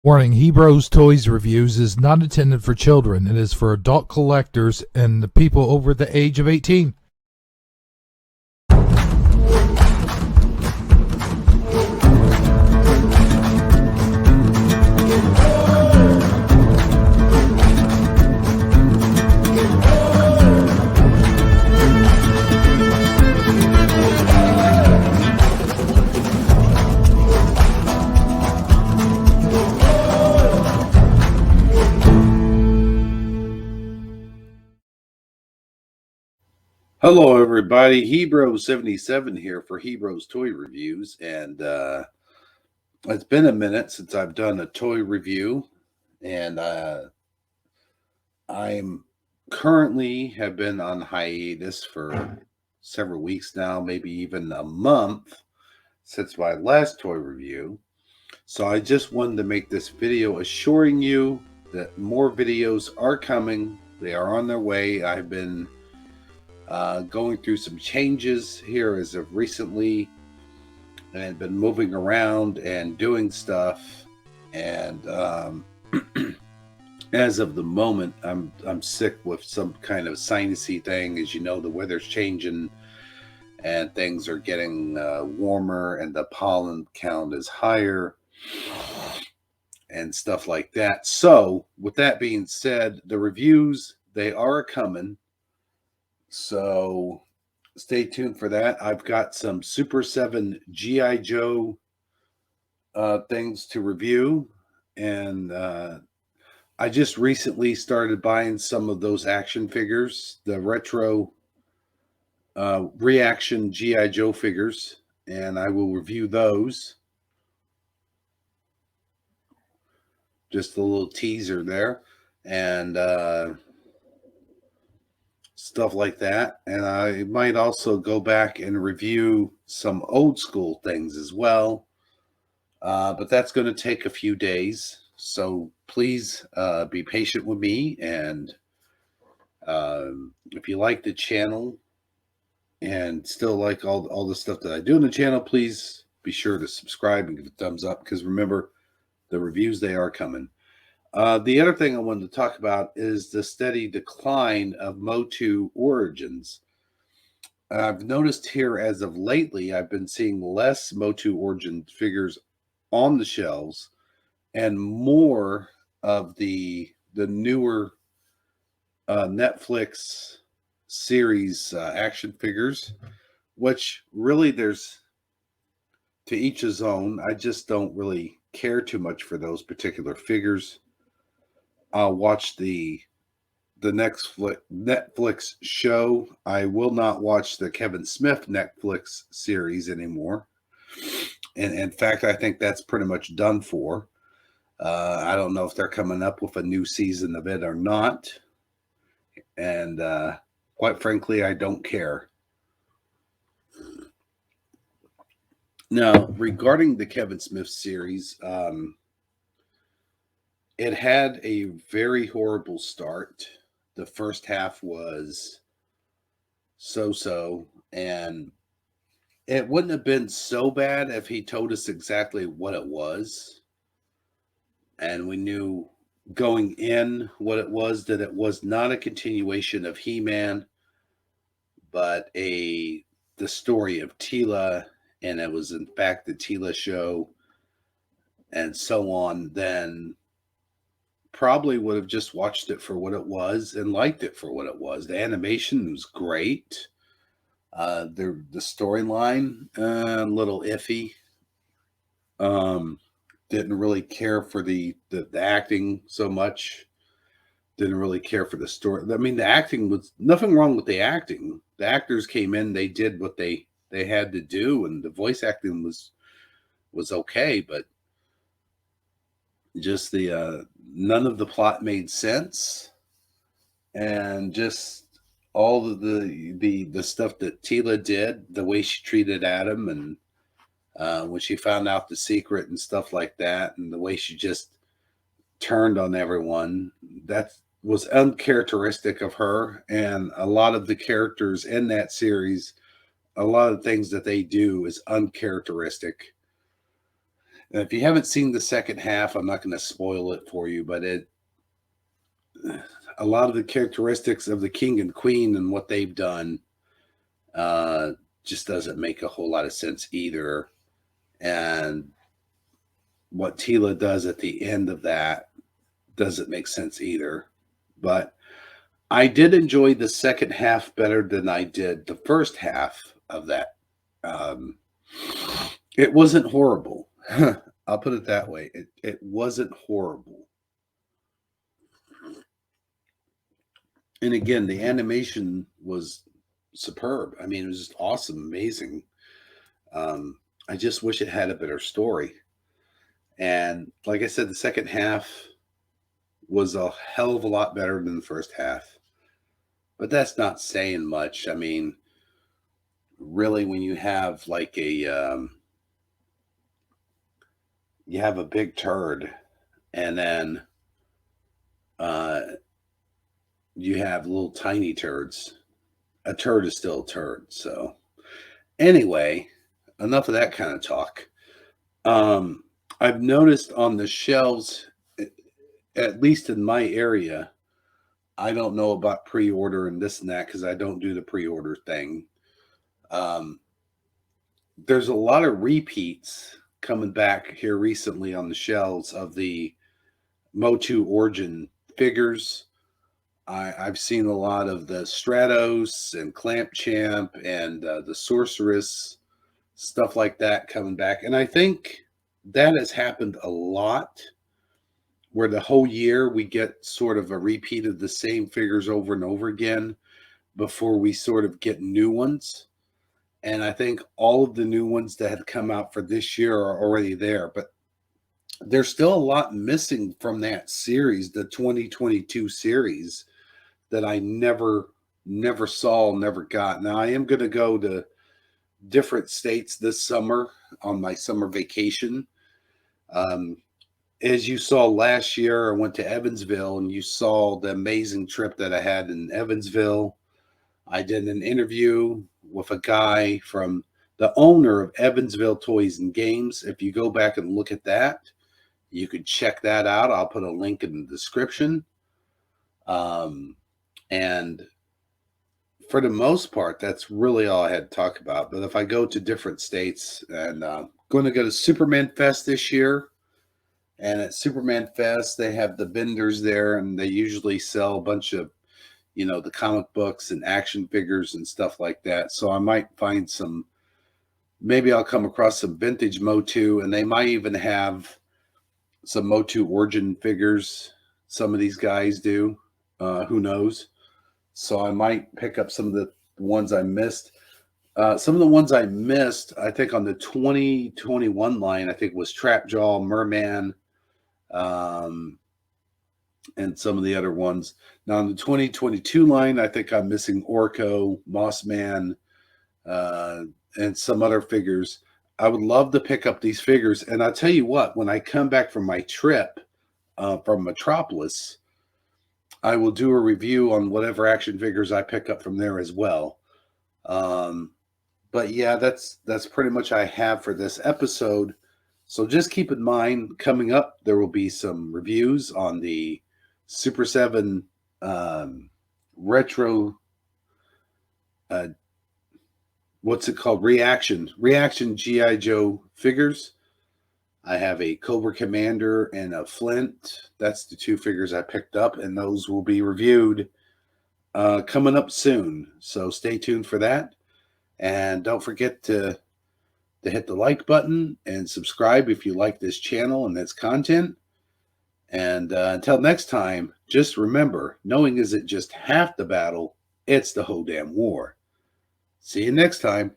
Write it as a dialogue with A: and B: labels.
A: Warning: Hebrews Toys Reviews is not intended for children. It is for adult collectors and the people over the age of 18.
B: Hello, everybody. Hebrews77 here for Hebrews Toy Reviews, and it's been a minute since I've done a toy review, and I'm currently have been on hiatus for several weeks now, maybe even a month since my last toy review. So I just wanted to make this video assuring you that more videos are coming. They are on their way. I've been going through some changes here as of recently, and been moving around and doing stuff. And as of the moment, I'm sick with some kind of sinusy thing. As you know, the weather's changing and things are getting warmer, and the pollen count is higher and stuff like that. So, with that being said, the reviews, they are coming. So stay tuned for that. I've got some Super 7 G.I. Joe things to review. And I just recently started buying some of those action figures, the retro reaction G.I. Joe figures. And I will review those. Just a little teaser there. And stuff like that. And I might also go back and review some old school things as well. But that's going to take a few days. So please be patient with me. And if you like the channel and still like all the stuff that I do in the channel, please be sure to subscribe and give a thumbs up, because remember, the reviews, they are coming. The other thing I wanted to talk about is the steady decline of Motu Origins. I've noticed here as of lately, I've been seeing less Motu Origin figures on the shelves and more of the newer Netflix series action figures, which really, there's to each his own. I just don't really care too much for those particular figures. I'll watch the next Netflix show. I will not watch the Kevin Smith Netflix series anymore. And in fact, I think that's pretty much done for. I don't know if they're coming up with a new season of it or not. And quite frankly, I don't care. Now, regarding the Kevin Smith series, it had a very horrible start. The first half was so-so, and it wouldn't have been so bad if he told us exactly what it was, and we knew going in what it was, that it was not a continuation of He-Man, but the story of Tila, and it was in fact the Tila show, and so on. Then probably would have just watched it for what it was and liked it for what it was. The animation was great. The storyline, a little iffy. Didn't really care for the acting so much. Didn't really care for the story. I mean, the acting was nothing wrong with the acting. The actors came in, they did what they had to do, and the voice acting was okay, but just the none of the plot made sense, and just all of the stuff that Tila did, the way she treated Adam, and when she found out the secret and stuff like that, and the way she just turned on everyone, that was uncharacteristic of her. And a lot of the characters in that series, a lot of things that they do is uncharacteristic. And if you haven't seen the second half, I'm not going to spoil it for you, but a lot of the characteristics of the king and queen and what they've done just doesn't make a whole lot of sense either. And what Tila does at the end of that doesn't make sense either. But I did enjoy the second half better than I did the first half of that. It wasn't horrible. I'll put it that way. It wasn't horrible. And again, the animation was superb. I mean, it was just awesome, amazing. I just wish it had a better story. And like I said, the second half was a hell of a lot better than the first half. But that's not saying much. I mean, really, when you have like you have a big turd, and then you have little tiny turds. A turd is still a turd. So anyway, enough of that kind of talk. I've noticed on the shelves, at least in my area, I don't know about pre-order and this and that because I don't do the pre-order thing. There's a lot of repeats coming back here recently on the shelves of the Motu Origin figures. I've seen a lot of the Stratos and Clamp Champ and the Sorceress, stuff like that coming back. And I think that has happened a lot, where the whole year we get sort of a repeat of the same figures over and over again before we sort of get new ones. And I think all of the new ones that have come out for this year are already there. But there's still a lot missing from that series, the 2022 series, that I never saw, never got. Now, I am going to go to different states this summer on my summer vacation. As you saw last year, I went to Evansville, and you saw the amazing trip that I had in Evansville. I did an interview with a guy from the owner of Evansville Toys and Games. If you go back and look at that, you could check that out. I'll put a link in the description. And for the most part, that's really all I had to talk about. But if I go to different states, and going to go to Superman Fest this year, and at Superman Fest, they have the vendors there, and they usually sell a bunch of, the comic books and action figures and stuff like that. So I might find maybe I'll come across some vintage Motu, and they might even have some Motu Origin figures. Some of these guys do. Who knows? So I might pick up some of the ones I missed. Some of the ones I missed, I think on the 2021 line, I think was Trapjaw, Merman, and some of the other ones. Now on the 2022 line, I think I'm missing Orko, Mossman, and some other figures. I would love to pick up these figures. And I'll tell you what, when I come back from my trip from Metropolis, I will do a review on whatever action figures I pick up from there as well. But yeah, that's pretty much I have for this episode. So just keep in mind, coming up, there will be some reviews on the Super 7 retro, what's it called? Reaction G.I. Joe figures. I have a Cobra Commander and a Flint. That's the two figures I picked up, and those will be reviewed coming up soon. So stay tuned for that. And don't forget to hit the like button and subscribe if you like this channel and its content. And until next time, just remember, knowing isn't just half the battle, it's the whole damn war. See you next time.